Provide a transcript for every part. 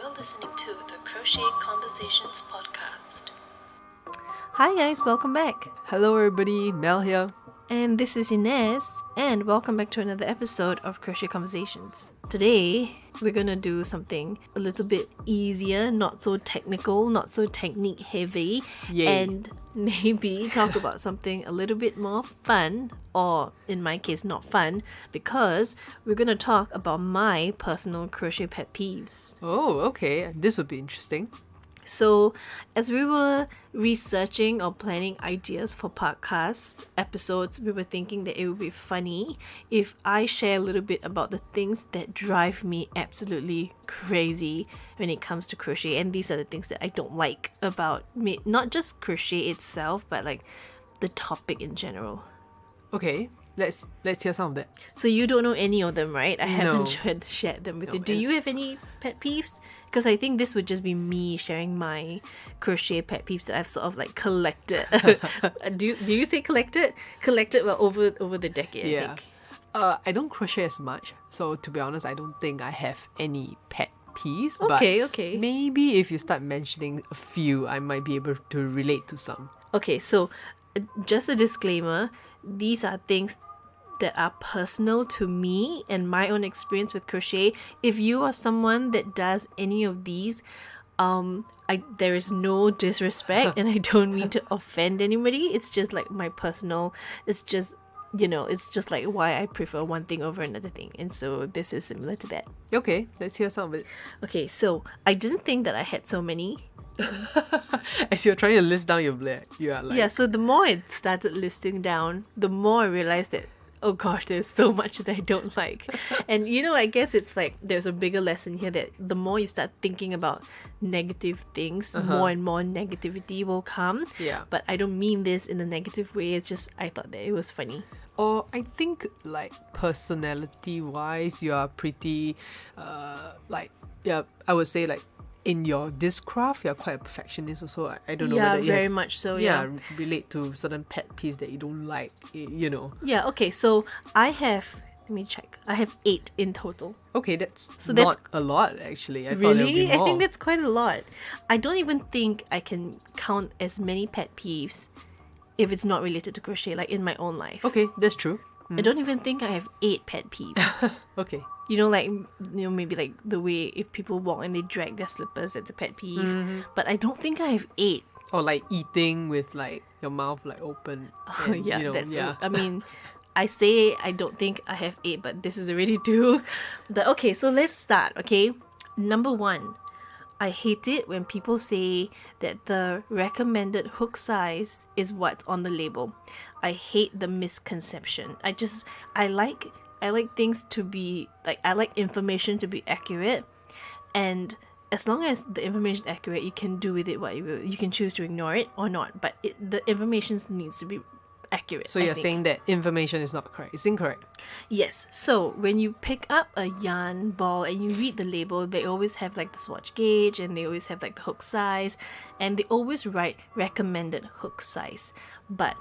You're listening to the Crochet Conversations podcast. Hi guys, welcome back. Hello everybody, Mel here. And this is Inez, and welcome back to another episode of Crochet Conversations. Today, we're gonna do something a little bit easier, not so technical, not so technique heavy, Yay. and maybe talk about something a little bit more fun, or in my case, not fun, because we're gonna talk about my personal crochet pet peeves. Oh, okay. This would be interesting. So, as we were researching or planning ideas for podcast episodes, we were thinking that it would be funny if I share a little bit about the things that drive me absolutely crazy when it comes to crochet. And these are the things that I don't like about me, not just crochet itself, but like the topic in general. Okay, let's hear some of that. So you don't know any of them, right? I haven't No. shared them with No, you. Do and- you have any pet peeves? Because I think this would just be me sharing my crochet pet peeves that I've sort of like collected. do you say collected? Collected well over the decade, I Yeah. think. I don't crochet as much, so to be honest, I don't think I have any pet peeves. Okay, but okay. Maybe if you start mentioning a few, I might be able to relate to some. Okay, so just a disclaimer, these are things that are personal to me and my own experience with crochet. If you are someone that does any of these, there is no disrespect and I don't mean to offend anybody. It's just like my personal, it's just like why I prefer one thing over another thing. And so this is similar to that. Okay, let's hear some of it. Okay, so I didn't think that I had so many. As you're trying to list down your blade, you are like, Yeah, so the more I started listing down, the more I realized that, oh gosh, there's so much that I don't like. And I guess it's like there's a bigger lesson here that the more you start thinking about negative things, more and more negativity will come. Yeah. But I don't mean this in a negative way. It's just I thought that it was funny. Or I think like personality wise, you are pretty I would say like in your this craft you're quite a perfectionist also. I don't know Yeah, whether it very has- much so. Yeah. relate to certain pet peeves that you don't like, Yeah. Okay. So I have. Let me check. I have 8 in total. Okay, that's So not that's- a lot actually. I thought there would be Really? I more. think that's quite a lot. I don't even think I can count as many pet peeves if it's not related to crochet, like in my own life. Okay, that's true. I don't even think I have 8 pet peeves. Okay. Maybe like the way if people walk and they drag their slippers, that's a pet peeve. But I don't think I have 8. Or like eating with like your mouth like open. and, I mean, I say I don't think I have 8, but this is already 2. But okay, so let's start, okay? Number 1, I hate it when people say that the recommended hook size is what's on the label. I hate the misconception. I like things to be like, I like information to be accurate, and as long as the information is accurate, you can do with it what you will. You can choose to ignore it or not, but the information needs to be accurate. So you're saying that information is not correct. It's incorrect. Yes. So when you pick up a yarn ball and you read the label, they always have like the swatch gauge and they always have like the hook size, and they always write recommended hook size. But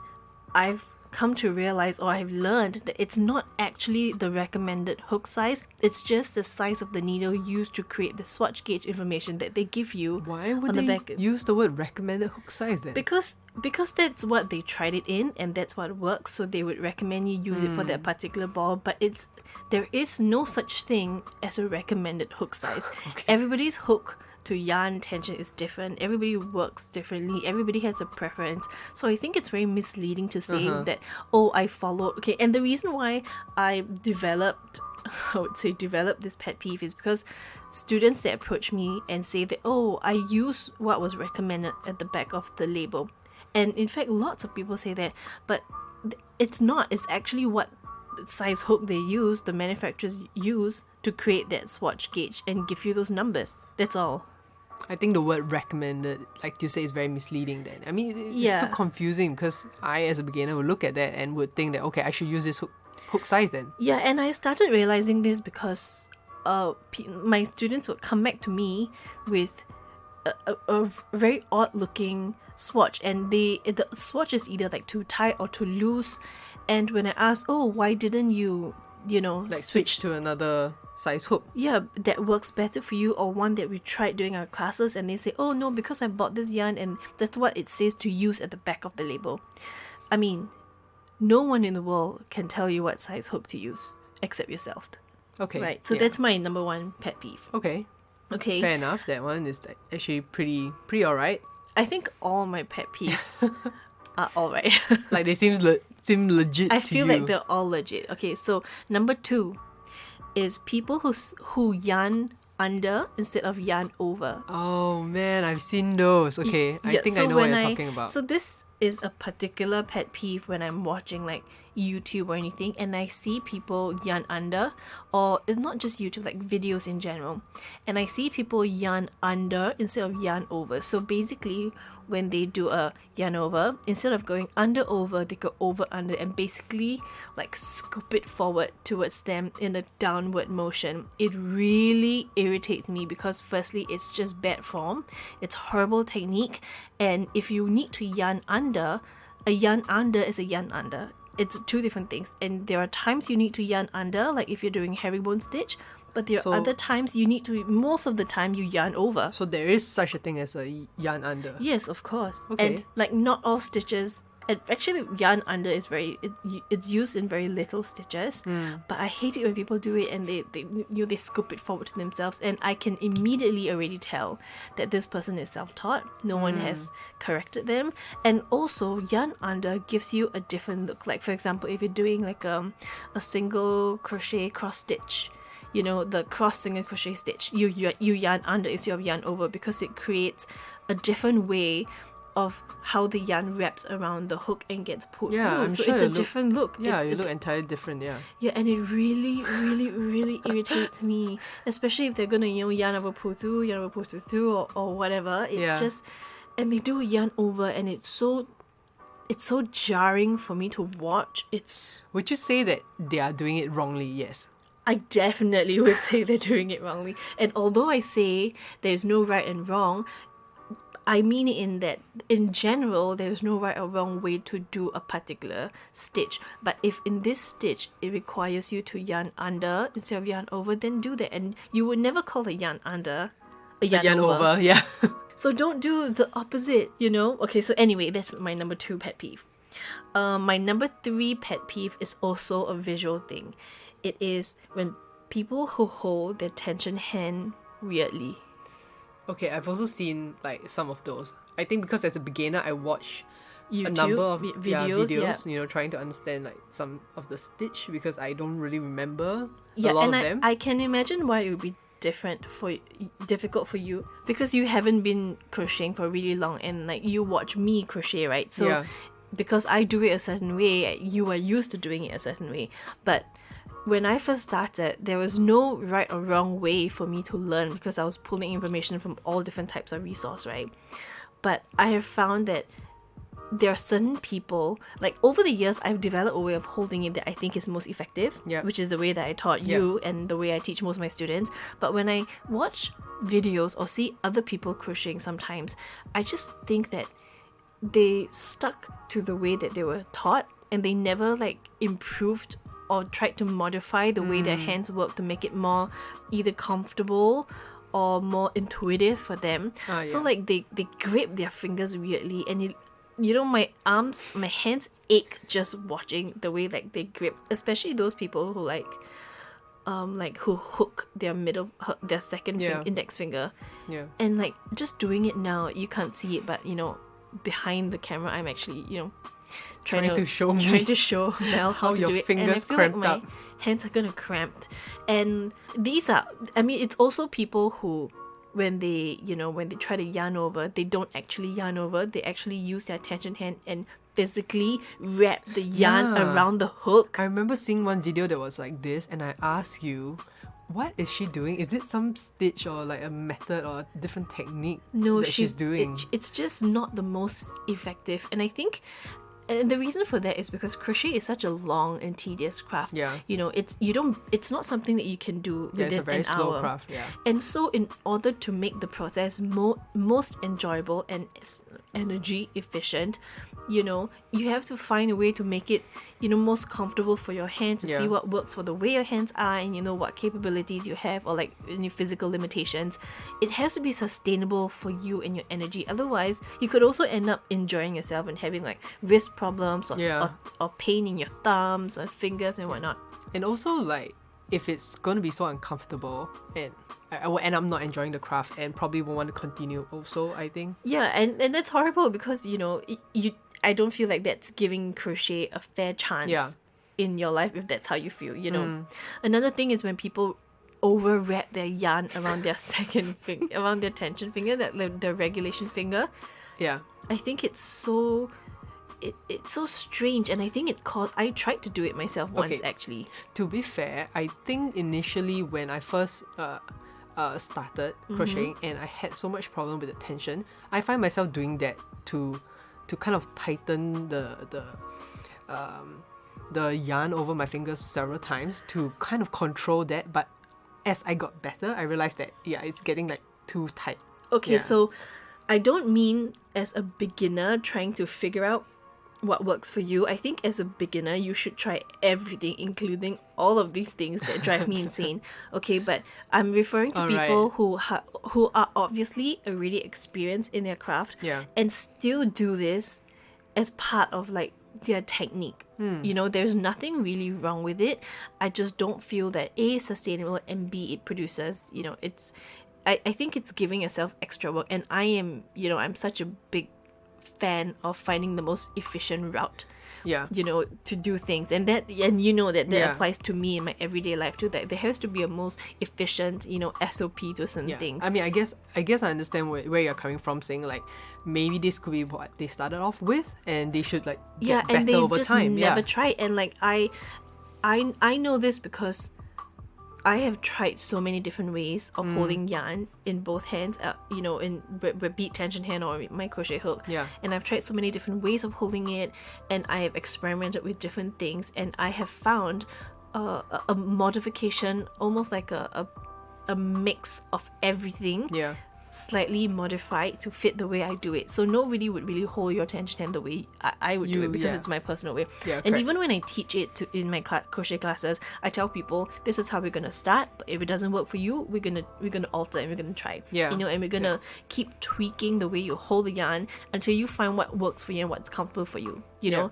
I've come to realize, or I've learned, that it's not actually the recommended hook size. It's just the size of the needle used to create the swatch gauge information that they give you. Why would on the they back. use the word recommended hook size then? Because that's what they tried it in and that's what works, so they would recommend you use it for that particular ball. But there is no such thing as a recommended hook size. Everybody's hook to yarn tension is different. Everybody works differently. Everybody has a preference. So I think it's very misleading to say that, I followed. Okay, and the reason why I developed this pet peeve is because students that approach me and say that, I use what was recommended at the back of the label. And in fact, lots of people say that, but it's not. It's actually what size hook they use, the manufacturers use to create that swatch gauge and give you those numbers. That's all. I think the word recommended, like you say, is very misleading then. I mean, it's so Yeah. confusing because I, as a beginner, would look at that and would think that, okay, I should use this hook size then. Yeah, and I started realizing this because my students would come back to me with a very odd looking swatch, and the swatch is either like too tight or too loose. And when I asked, why didn't you Like switch to another size hook. Yeah, that works better for you, or one that we tried during our classes and they say, oh no, because I bought this yarn and that's what it says to use at the back of the label. I mean, no one in the world can tell you what size hook to use except yourself. Okay. Right, so yeah. that's my number one pet peeve. Okay. Okay. Fair enough. That one is actually pretty alright. I think all my pet peeves are alright. Like they seem legit I to feel you. like they're all legit. Okay, so number 2 is people who yarn under instead of yarn over. Oh man, I've seen those. Okay, I think I know what you're talking about. So this is a particular pet peeve when I'm watching like YouTube or anything and I see people yarn under, or it's not just YouTube, like videos in general, and I see people yarn under instead of yarn over. So basically when they do a yarn over, instead of going under over, they go over under and basically like scoop it forward towards them in a downward motion. It really irritates me because firstly it's just bad form, it's horrible technique, and if you need to yarn under, a yarn under is a yarn under. It's two different things, and there are times you need to yarn under, like if you're doing herringbone stitch, but there are other times you need to, most of the time you yarn over. So there is such a thing as a yarn under. Yes, of course. Okay. And like not all stitches, and actually yarn under is it's used in very little stitches, but I hate it when people do it and they scoop it forward to themselves, and I can immediately already tell that this person is self-taught. No one has corrected them. And also yarn under gives you a different look. Like for example, if you're doing like a single crochet cross stitch, you know, the cross single crochet stitch, you yarn under instead of yarn over, because it creates a different way of how the yarn wraps around the hook and gets pulled through. I'm So sure it's a it look- different look. Yeah, It's- you look entirely different, yeah. yeah, and it really, really, really irritates me, especially if they're gonna, you know, yarn over pull through, or whatever. It Yeah. just, and they do a yarn over, and it's so jarring for me to watch. Would you say that they are doing it wrongly? Yes. I definitely would say they're doing it wrongly. And although I say there's no right and wrong, I mean it in that, in general, there's no right or wrong way to do a particular stitch. But if in this stitch, it requires you to yarn under instead of yarn over, then do that. And you would never call the yarn under a yarn over. yeah. So don't do the opposite, you know? Okay, so anyway, that's my number 2 pet peeve. My number 3 pet peeve is also a visual thing. It is when people who hold their tension hand weirdly. Okay, I've also seen like some of those. I think because as a beginner, I watch a YouTube number of videos, videos, you know, trying to understand like some of the stitch because I don't really remember Yeah, a lot and of them. I can imagine why it would be difficult for you, because you haven't been crocheting for really long, and like you watch me crochet, right? So Yeah. because I do it a certain way, you are used to doing it a certain way. But when I first started, there was no right or wrong way for me to learn because I was pulling information from all different types of resource, right? But I have found that there are certain people, like over the years, I've developed a way of holding it that I think is most effective, Yeah. which is the way that I taught you and the way I teach most of my students. But when I watch videos or see other people crocheting sometimes, I just think that they stuck to the way that they were taught and they never like improved or tried to modify the way their hands work to make it more either comfortable or more intuitive for them. So yeah. like they grip their fingers weirdly, and you know, my hands ache just watching the way like they grip, especially those people who like who hook their second Yeah. index finger. Yeah. And like just doing it now, you can't see it, but you know, behind the camera I'm actually, you know, trying to show Mel how to your do it, fingers and I feel cramped like my up. hands are gonna cramped. And these are, I mean, it's also people who when they try to yarn over, they don't actually yarn over, they actually use their tension hand and physically wrap the yarn Yeah. around the hook. I remember seeing one video that was like this, and I asked you, what is she doing? Is it some stitch or like a method or a different technique No, that she's doing? It's just not the most effective. And I think And the reason for that is because crochet is such a long and tedious craft. Yeah. You know, it's not something that you can do Yeah, within it's a very an slow hour. craft. Yeah. And so in order to make the process most enjoyable and energy efficient, you know, you have to find a way to make it, you know, most comfortable for your hands, to see Yeah. what works for the way your hands are, and you know what capabilities you have, or like any physical limitations. It has to be sustainable for you and your energy. Otherwise, you could also end up enjoying yourself and having like wrist problems or, Yeah. or pain in your thumbs and fingers and whatnot. And also, like, if it's going to be so uncomfortable and I'm not enjoying the craft and probably won't want to continue also, I think. Yeah, and that's horrible because, you know, I don't feel like that's giving crochet a fair chance Yeah. in your life if that's how you feel, you know. Another thing is when people over wrap their yarn around their around their tension finger, the regulation finger. Yeah. I think it's so it's so strange, and I think I tried to do it myself once Okay. actually. To be fair, I think initially when I first started crocheting and I had so much problem with the tension, I find myself doing that to kind of tighten the yarn over my fingers several times to kind of control that. But as I got better, I realized that it's getting like too tight. Okay, Yeah. so I don't mean as a beginner trying to figure out what works for you. I think as a beginner, you should try everything, including all of these things that drive me insane. Okay, but I'm referring to Alright. people who are obviously already experienced in their craft Yeah. and still do this as part of like their technique. You know, there's nothing really wrong with it. I just don't feel that A, is sustainable, and B, it produces, you know, I think it's giving yourself extra work, and I'm such a big fan of finding the most efficient route, Yeah. you know, to do things, and you know that Yeah. applies to me in my everyday life too, that there has to be a most efficient, you know, SOP to certain Yeah. things. I mean, I guess I understand where you're coming from, saying like maybe this could be what they started off with, and they should like get better and they over just time. never Yeah. tried. And like I know this because I have tried so many different ways of holding yarn in both hands, you know, in bead tension hand or my crochet hook. Yeah. And I've tried so many different ways of holding it, and I have experimented with different things, and I have found a modification, almost like a mix of everything, Yeah. slightly modified to fit the way I do it. So nobody would really hold your tension hand the way I would do it, because yeah. it's my personal way. Yeah, and correct. even when I teach it in my crochet classes, I tell people this is how we're gonna start. But if it doesn't work for you, we're gonna alter and we're gonna try. Yeah. You know, and we're gonna keep tweaking the way you hold the yarn until you find what works for you and what's comfortable for you. You know,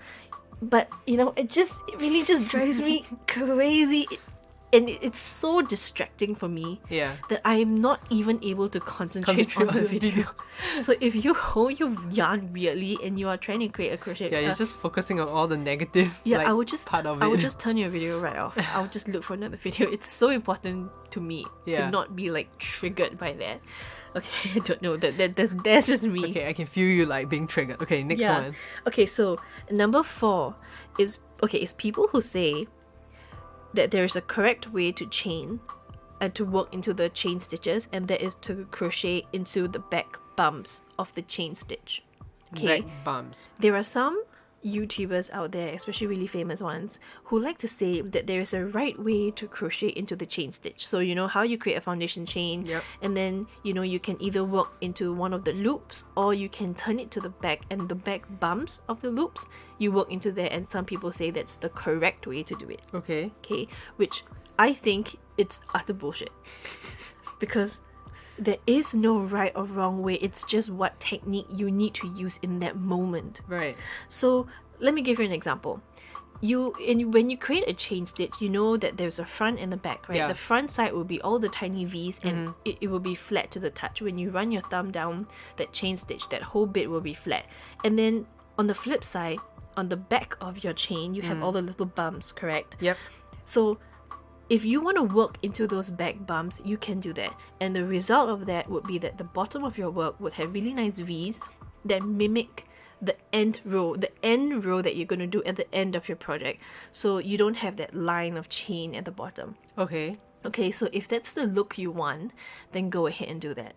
but you know, it really just drives me crazy. And it's so distracting for me Yeah. that I am not even able to concentrate on the video. So if you hold your yarn weirdly and you are trying to create a crochet, Yeah, you're just focusing on all the negative like, I would just part of it. I would just turn your video right off. I would just look for another video. It's so important to me Yeah. to not be like triggered by that. Okay, I don't know that's just me. Okay, I can feel you like being triggered. Okay, next one. Okay, so number 4 is people who say that there is a correct way to chain and to work into the chain stitches, and that is to crochet into the back bumps of the chain stitch. Okay, Back bumps. there are some YouTubers out there, especially really famous ones, who like to say that there is a right way to crochet into the chain stitch. So you know how you create a foundation chain, Yep. and then you know you can either work into one of the loops, or you can turn it to the back, and the back bumps of the loops you work into there. And some people say that's the correct way to do it. Okay. Okay, which I think it's utter bullshit, because there is no right or wrong way. It's just what technique you need to use in that moment. Right. So let me give you an example. When you create a chain stitch, you know that there's a front and a back, right? Yeah. The front side will be all the tiny V's, and it will be flat to the touch. When you run your thumb down that chain stitch, that whole bit will be flat. And then on the flip side, on the back of your chain, you have all the little bumps, correct? Yep. So if you want to work into those back bumps, you can do that. And the result of that would be that the bottom of your work would have really nice V's that mimic the end row that you're going to do at the end of your project. So you don't have that line of chain at the bottom. Okay. Okay, so if that's the look you want, then go ahead and do that.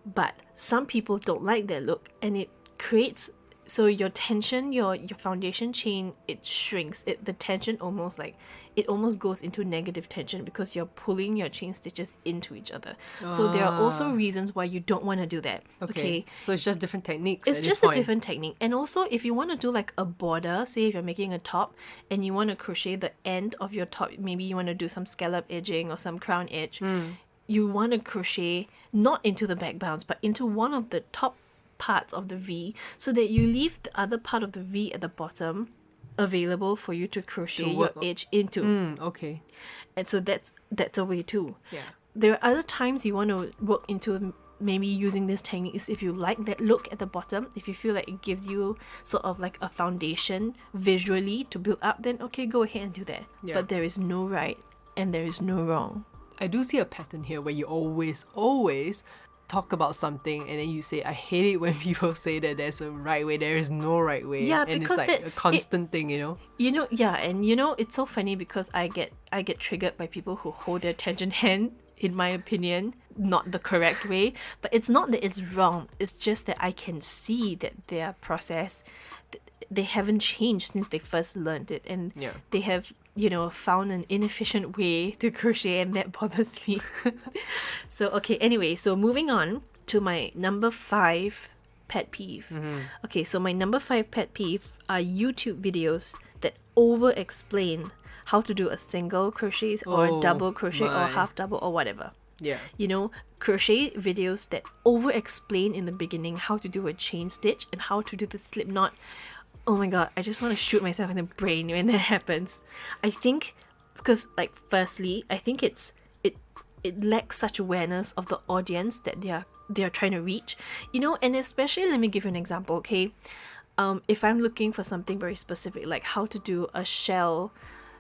But some people don't like that look, and it creates so your tension, your foundation chain, it shrinks. The tension almost goes into negative tension because you're pulling your chain stitches into each other. So there are also reasons why you don't want to do that. Okay. So it's just different techniques. It's just a different technique. And also, if you want to do like a border, say if you're making a top and you want to crochet the end of your top, maybe you want to do some scallop edging or some crown edge, you want to crochet not into the back bounds, but into one of the top parts of the V, so that you leave the other part of the V at the bottom available for you to crochet your edge into. Okay. And so that's a way too. Yeah. There are other times you want to work into maybe using this technique is if you like that look at the bottom, if you feel like it gives you sort of like a foundation visually to build up, then okay, go ahead and do that. Yeah. But there is no right and there is no wrong. I do see a pattern here where you always talk about something and then you say, I hate it when people say that there's a right way. There is no right way. Yeah, and because it's like a constant thing, you know? And it's so funny because I get triggered by people who hold their tension hand, in my opinion, not the correct way. But it's not that it's wrong. It's just that I can see that their process, they haven't changed since they first learned it. And they have, found an inefficient way to crochet, and that bothers me. So, okay, anyway, so moving on to my number 5 pet peeve. Okay, so my number 5 pet peeve are YouTube videos that over-explain how to do a single crochet or a double crochet or half double or whatever. Yeah. Crochet videos that over-explain in the beginning how to do a chain stitch and how to do the slip knot. Oh my god, I just want to shoot myself in the brain when that happens. I think, because firstly, I think it lacks such awareness of the audience that they are trying to reach. And especially, let me give you an example, okay? If I'm looking for something very specific, like how to do a shell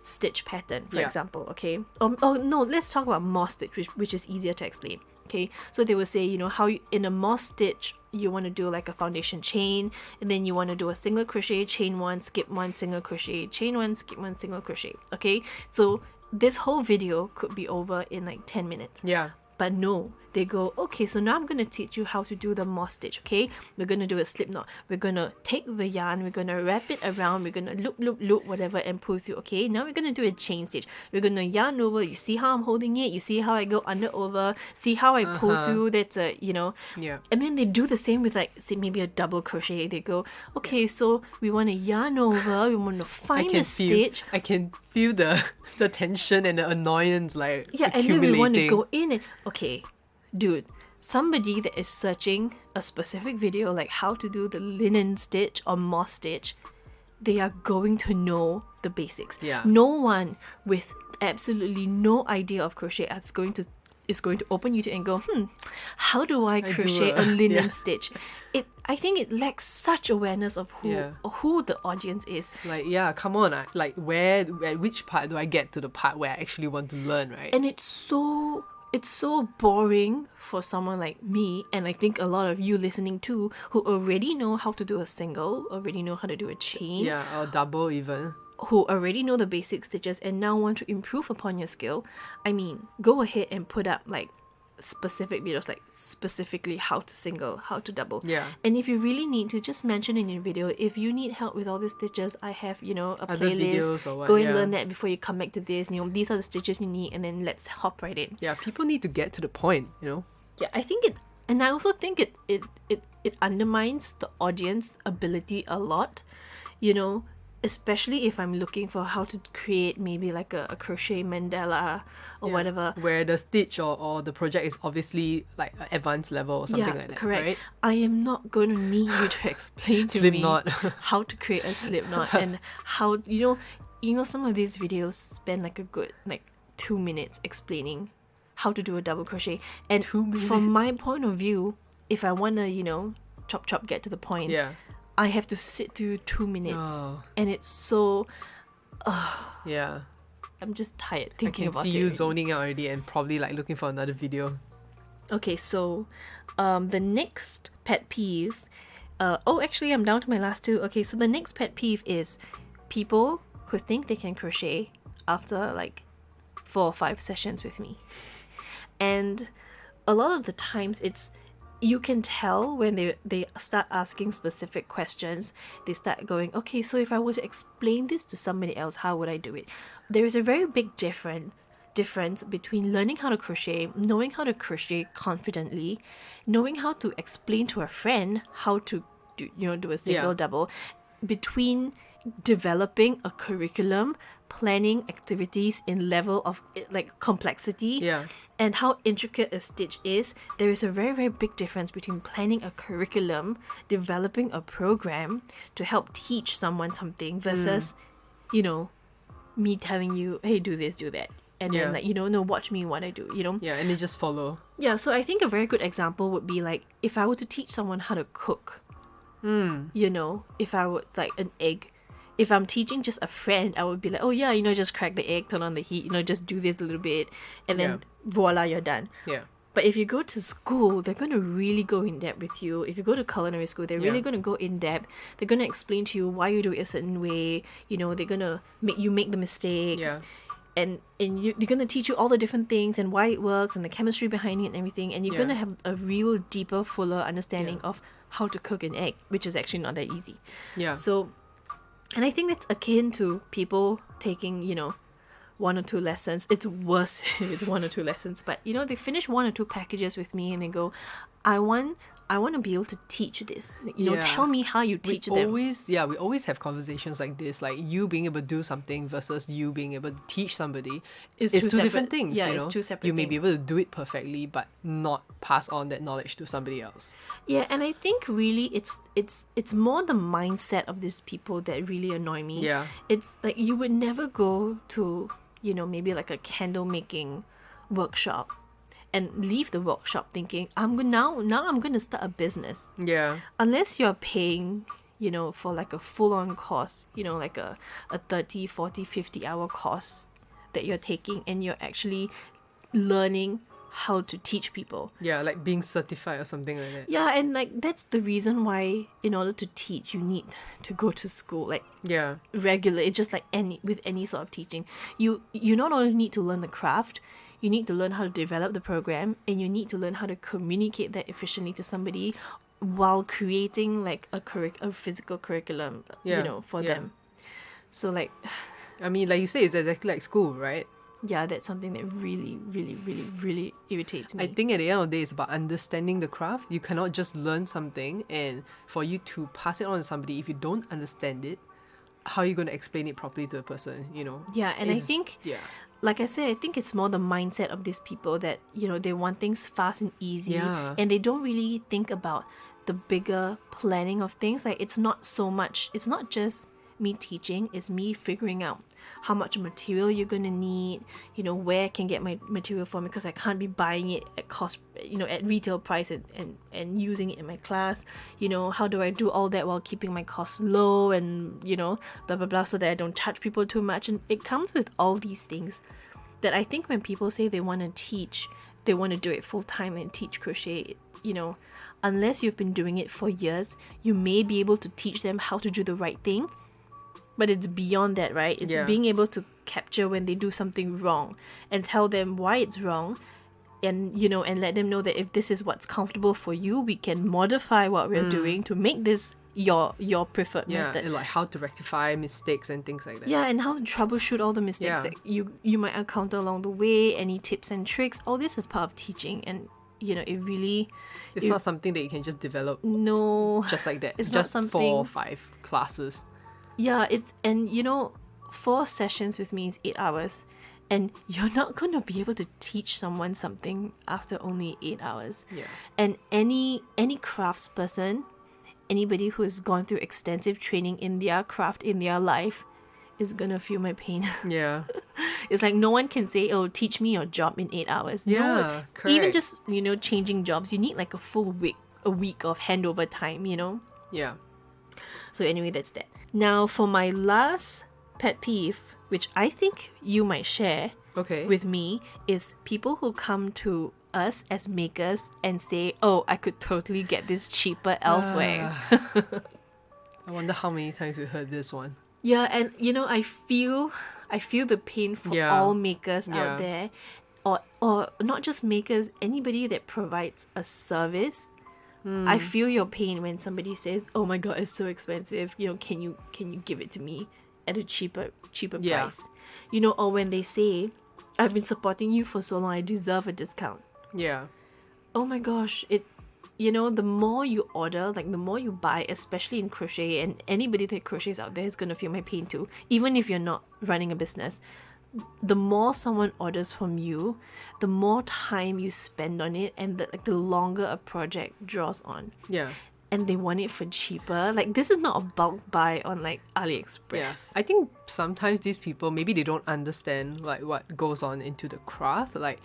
stitch pattern, for example, okay? No, let's talk about moss stitch, which is easier to explain. Okay, so they will say, how in a moss stitch you want to do like a foundation chain, and then you want to do a single crochet, chain 1, skip 1, single crochet, chain 1, skip 1, single crochet. Okay, so this whole video could be over in like 10 minutes. Yeah. But no, they go, okay, so now I'm going to teach you how to do the moss stitch, okay? We're going to do a slip knot. We're going to take the yarn, we're going to wrap it around, we're going to loop, whatever, and pull through, okay? Now we're going to do a chain stitch. We're going to yarn over, you see how I'm holding it? You see how I go under over? See how I pull through? That's Yeah. And then they do the same with say maybe a double crochet. They go, okay, so we want to yarn over, we want to find the stitch. I can feel the tension and the annoyance and accumulating. then we want to go in and okay, dude, somebody that is searching a specific video like how to do the linen stitch or moss stitch, they are going to know the basics. Yeah. No one with absolutely no idea of crochet is going to open YouTube and go, how do I crochet a linen stitch? I think it lacks such awareness of who the audience is. Come on, at which part do I get to the part where I actually want to learn, right? And it's so boring for someone like me, and I think a lot of you listening too, who already know how to do a single, already know how to do a chain. Yeah, or double even. Who already know the basic stitches and now want to improve upon your skill. I mean, go ahead and put up specific videos, specifically how to single, how to double. Yeah. And if you really need to, just mention in your video, if you need help with all these stitches, I have, a Other playlist. videos or what, go and learn that before you come back to this. These are the stitches you need, and then let's hop right in. Yeah, people need to get to the point, Yeah, I think and I also think it undermines the audience ability a lot, especially if I'm looking for how to create maybe like a crochet mandala or whatever. Where the stitch or the project is obviously like an advanced level or something like that. Correct. Right? I am not going to need you to explain to Slip me knot. how to create a slip knot and how, some of these videos spend like a good 2 minutes explaining how to do a double crochet. And 2 minutes? From my point of view, if I want to, chop, get to the point, I have to sit through 2 minutes, and it's so. Yeah. I'm just tired thinking about it. I can see you zoning out already and probably looking for another video. Okay, so, the next pet peeve. Actually, I'm down to my last 2. Okay, so the next pet peeve is people who think they can crochet after 4 or 5 sessions with me, and a lot of the times you can tell when they start asking specific questions. They start going, okay, so if I were to explain this to somebody else, how would I do it? There is a very big difference between learning how to crochet, knowing how to crochet confidently, knowing how to explain to a friend how to do a single double, between developing a curriculum, planning activities in level of like complexity, and how intricate a stitch is. There is a very, very big difference between planning a curriculum, developing a program to help teach someone something versus, me telling you, hey, do this, do that. And then no, watch me what I do, Yeah, and they just follow. Yeah, so I think a very good example would be like if I were to teach someone how to cook, if I would like an egg. If I'm teaching just a friend, I would be like, oh yeah, just crack the egg, turn on the heat, just do this a little bit, and then voila, you're done. Yeah. But if you go to school, they're going to really go in depth with you. If you go to culinary school, they're really going to go in depth. They're going to explain to you why you do it a certain way. They're going to make you make the mistakes. Yeah. And they're going to teach you all the different things and why it works and the chemistry behind it and everything. And you're going to have a real deeper, fuller understanding of how to cook an egg, which is actually not that easy. Yeah. So, and I think that's akin to people taking, 1 or 2 lessons. It's worse if it's 1 or 2 lessons. But, they finish 1 or 2 packages with me and they go, I want to be able to teach this. Tell me how you teach them. We always have conversations like this, like you being able to do something versus you being able to teach somebody is two different things. Yeah, it's 2 separate things. You may be able to do it perfectly, but not pass on that knowledge to somebody else. Yeah, and I think really it's more the mindset of these people that really annoy me. Yeah. It's like you would never go to, maybe like a candle making workshop and leave the workshop thinking I'm going to start a business. Yeah. Unless you're paying, for like a full-on course, like a 30, 40, 50 hour course that you're taking and you're actually learning how to teach people. Yeah, like being certified or something like that. Yeah, and like that's the reason why in order to teach you need to go to school, like regular. It's just like with any sort of teaching. You not only need to learn the craft, you need to learn how to develop the program, and you need to learn how to communicate that efficiently to somebody while creating like a physical curriculum, for them. So like, I mean, like you say, it's exactly like school, right? Yeah, that's something that really, really, really, really irritates me. I think at the end of the day, it's about understanding the craft. You cannot just learn something and for you to pass it on to somebody, if you don't understand it, how are you going to explain it properly to a person, Yeah, and I think, like I said, I think it's more the mindset of these people that, they want things fast and easy. Yeah. And they don't really think about the bigger planning of things. Like, it's not just me teaching, it's me figuring out how much material you're going to need, where I can get my material from, because I can't be buying it at cost, at retail price and using it in my class. How do I do all that while keeping my costs low and, blah, blah, blah, so that I don't charge people too much. And it comes with all these things that I think when people say they want to teach, they want to do it full time and teach crochet, unless you've been doing it for years, you may be able to teach them how to do the right thing. But it's beyond that, right? It's being able to capture when they do something wrong and tell them why it's wrong, and and let them know that if this is what's comfortable for you, we can modify what we're doing to make this your preferred method. And like how to rectify mistakes and things like that. Yeah, and how to troubleshoot all the mistakes that you might encounter along the way, any tips and tricks. All this is part of teaching, and it's not something that you can just develop. No, just like that. It's just not something 4 or 5 classes. Yeah, 4 sessions with me is 8 hours, and you're not going to be able to teach someone something after only 8 hours. Yeah. And any crafts person, anybody who has gone through extensive training in their craft in their life is going to feel my pain. Yeah. It's like no one can say, oh, teach me your job in 8 hours. Yeah, correct. Even just, changing jobs, you need like a full week of handover time, Yeah. So anyway, that's that. Now for my last pet peeve, which I think you might share with me, is people who come to us as makers and say, oh, I could totally get this cheaper elsewhere. I wonder how many times we heard this one. Yeah, and I feel the pain for all makers out there, or not just makers, anybody that provides a service I feel your pain when somebody says, "Oh my god, it's so expensive. Can you give it to me at a cheaper Yeah. price?" Or when they say, "I've been supporting you for so long, I deserve a discount." Yeah. Oh my gosh, the more you order, like the more you buy, especially in crochet, and anybody that crochets out there is gonna feel my pain too, even if you're not running a business. The more someone orders from you, the more time you spend on it, and the longer a project draws on. Yeah. And they want it for cheaper. Like, this is not a bulk buy on like AliExpress. Yeah. I think sometimes these people, maybe they don't understand like what goes on into the craft. Like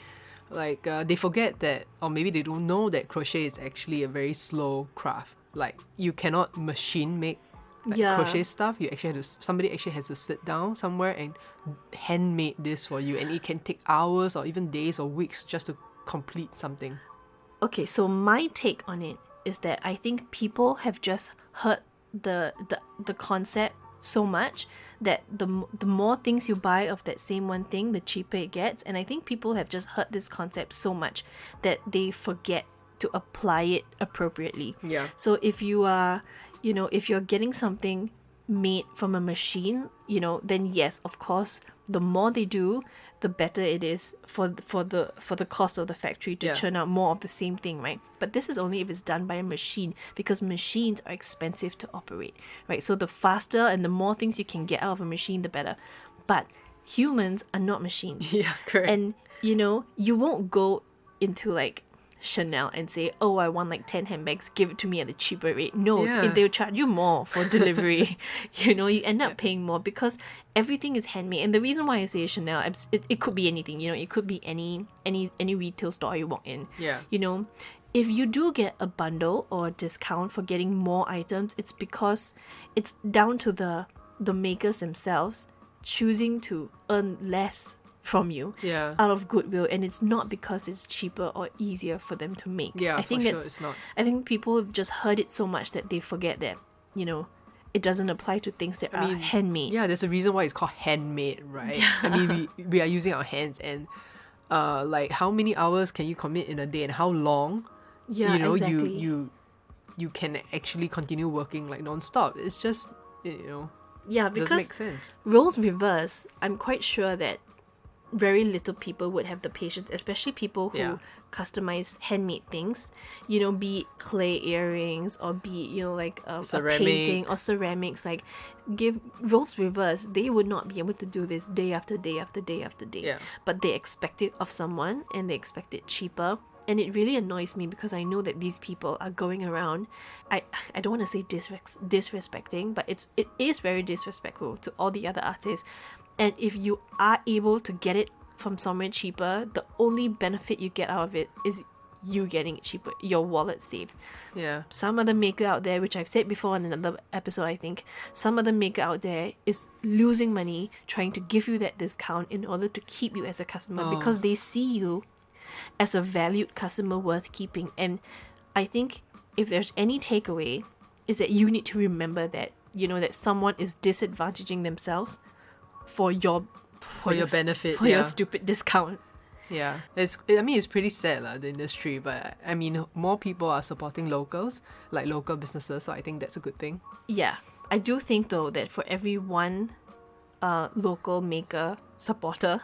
they forget that, or maybe they don't know that crochet is actually a very slow craft. Like, you cannot machine make crochet stuff. You actually somebody actually has to sit down somewhere and handmade this for you, and it can take hours or even days or weeks just to complete something. Okay, so my take on it is that I think people have just heard the concept so much that the more things you buy of that same one thing, the cheaper it gets. And I think people have just heard this concept so much that they forget to apply it appropriately. Yeah. So if you are, if you're getting something made from a machine, then yes, of course, the more they do, the better it is for the cost of the factory to churn out more of the same thing, right? But this is only if it's done by a machine, because machines are expensive to operate, right? So the faster and the more things you can get out of a machine, the better. But humans are not machines. Yeah, correct. And you won't go into like Chanel and say, "Oh, I want like 10 handbags, give it to me at a cheaper rate." No, Yeah. they'll charge you more for delivery. You end up paying more because everything is handmade. And the reason why I say Chanel, it could be anything. It could be any retail store you walk in. Yeah. If you do get a bundle or a discount for getting more items, it's because it's down to the makers themselves choosing to earn less from you out of goodwill, and it's not because it's cheaper or easier for them to make. Yeah, I think for sure it's not. I think people have just heard it so much that they forget that it doesn't apply to things that are handmade. Yeah, there's a reason why it's called handmade, right? Yeah. I mean, we are using our hands, and like, how many hours can you commit in a day, and how long Exactly. you can actually continue working like non-stop. It's just Yeah, doesn't because make sense. roles reverse, I'm quite sure that very little people would have the patience, especially people who customize handmade things, be it clay earrings or be it, a painting or ceramics. Like, give roles reverse, they would not be able to do this day after day after day after day. Yeah. But they expect it of someone, and they expect it cheaper. And it really annoys me because I know that these people are going around, I don't want to say disrespecting, but it is very disrespectful to all the other artists. And if you are able to get it from somewhere cheaper, the only benefit you get out of it is you getting it cheaper. Your wallet saves. Yeah. Some other maker out there, which I've said before in another episode, I think, some other maker out there is losing money trying to give you that discount in order to keep you as a customer because they see you as a valued customer worth keeping. And I think if there's any takeaway, is that you need to remember that, that someone is disadvantaging themselves for your benefit, for your stupid discount. Yeah, it's pretty sad, the industry, but I mean, more people are supporting locals, like local businesses, so I think that's a good thing. Yeah, I do think though that for every one local maker supporter,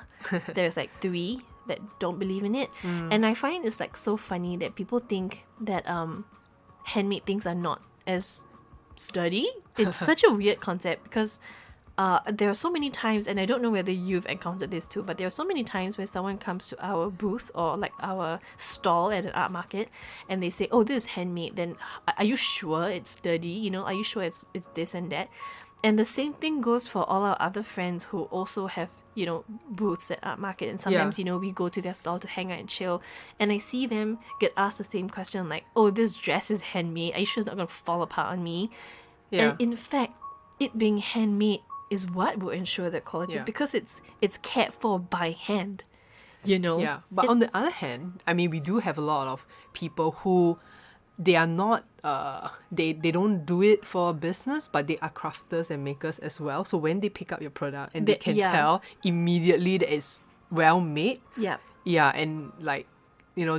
there's like 3 that don't believe in it. And I find it's like so funny that people think that handmade things are not as sturdy. It's such a weird concept because there are so many times, and I don't know whether you've encountered this too, but there are so many times where someone comes to our booth or like our stall at an art market and they say, "Oh, this is handmade." Then are you sure it's sturdy? Are you sure it's this and that? And the same thing goes for all our other friends who also have booths at art market, and sometimes we go to their stall to hang out and chill, and I see them get asked the same question like, "Oh, this dress is handmade. Are you sure it's not gonna fall apart on me?" Yeah. And in fact, it being handmade is what will ensure that quality, because it's cared for by hand, Yeah, but on the other hand, I mean, we do have a lot of people who they are not they don't do it for a business, but they are crafters and makers as well. So when they pick up your product and they can tell immediately that it's well made. Yeah. Yeah, and like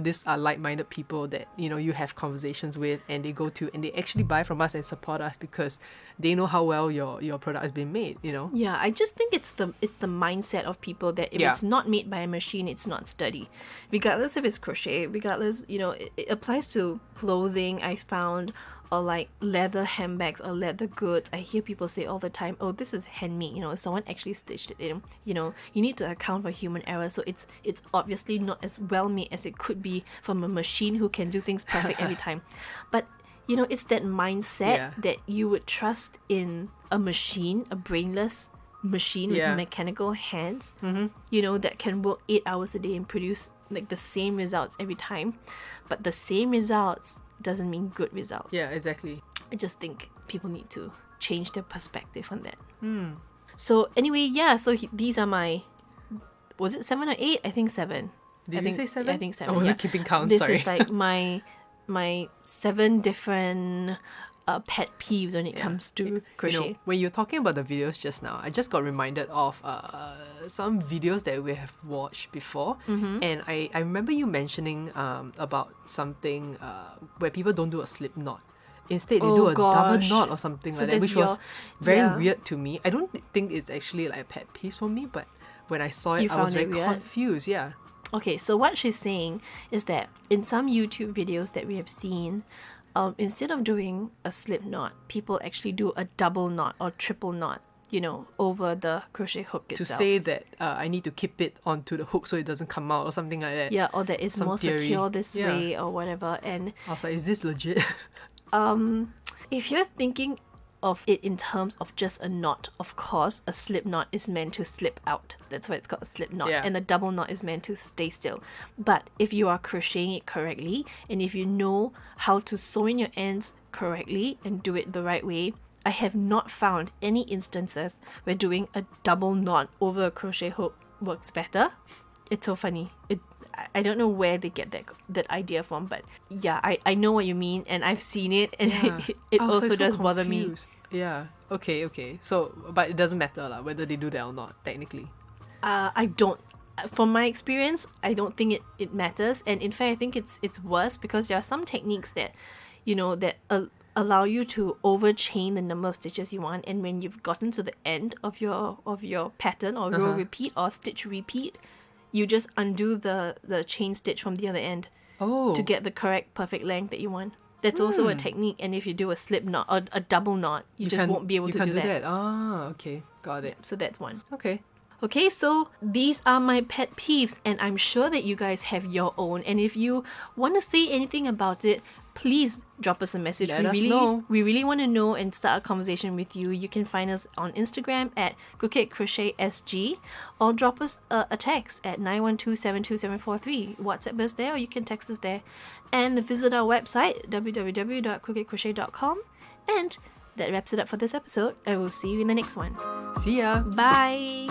these are like-minded people that, you have conversations with, and they go to, and they actually buy from us and support us because they know how well your product has been made, Yeah, I just think it's the mindset of people that if Yeah. it's not made by a machine, it's not sturdy. Regardless if it's crochet, regardless, it applies to clothing, I found, or like leather handbags or leather goods. I hear people say all the time, oh, this is handmade, someone actually stitched it in. You need to account for human error, so it's obviously not as well made as it could be from a machine who can do things perfect every time. But it's that mindset Yeah. that you would trust in a machine, a brainless machine with Yeah. mechanical hands, that can work 8 hours a day and produce like the same results every time. But the same results doesn't mean good results. Yeah, exactly. I just think people need to change their perspective on that. So anyway, yeah, so these are my, was it 7 or 8? I think 7. Did you say 7? I think 7. I wasn't yeah. keeping count, This sorry. is like my 7 different pet peeves when it comes to crochet. When you're talking about the videos just now, I just got reminded of some videos that we have watched before, and I remember you mentioning about something where people don't do a slip knot. Instead, they do a double gosh. knot or something So like that, that's which was very yeah. weird to me. I don't think it's actually like a pet peeve for me, but when I saw it, You I was found it very weird? confused. Yeah. Okay, so what she's saying is that in some YouTube videos that we have seen, instead of doing a slip knot, people actually do a double knot or triple knot, over the crochet hook To itself. say that I need to keep it onto the hook so it doesn't come out or something like that. Yeah, or that it's Some more theory. secure this Yeah. way or whatever. And I was like, is this legit? if you're thinking of it in terms of just a knot, of course, a slip knot is meant to slip out. That's why it's called a slip knot. Yeah. And a double knot is meant to stay still. But if you are crocheting it correctly, and if you know how to sew in your ends correctly and do it the right way, I have not found any instances where doing a double knot over a crochet hook works better. It's so funny. I don't know where they get that idea from, but yeah, I know what you mean, and I've seen it, and Yeah. it I was, also like, so does bother me. confused. Yeah. Okay. So, but it doesn't matter whether they do that or not, technically. I don't. From my experience, I don't think it matters, and in fact, I think it's worse because there are some techniques that, that allow you to overchain the number of stitches you want, and when you've gotten to the end of your pattern or row repeat or stitch repeat, you just undo the chain stitch from the other end to get the correct perfect length that you want. That's also a technique, and if you do a slip knot or a double knot, you just won't be able to do that. Ah, okay. Got it. So that's one. Okay. Okay, so these are my pet peeves, and I'm sure that you guys have your own. And if you want to say anything about it, please drop us a message. Let us know. We really want to know and start a conversation with you. You can find us on Instagram at Crochet SG, or drop us a text at 912-72743. WhatsApp us there, or you can text us there. And visit our website, www.crochetcrochet.com. And that wraps it up for this episode. I will see you in the next one. See ya. Bye!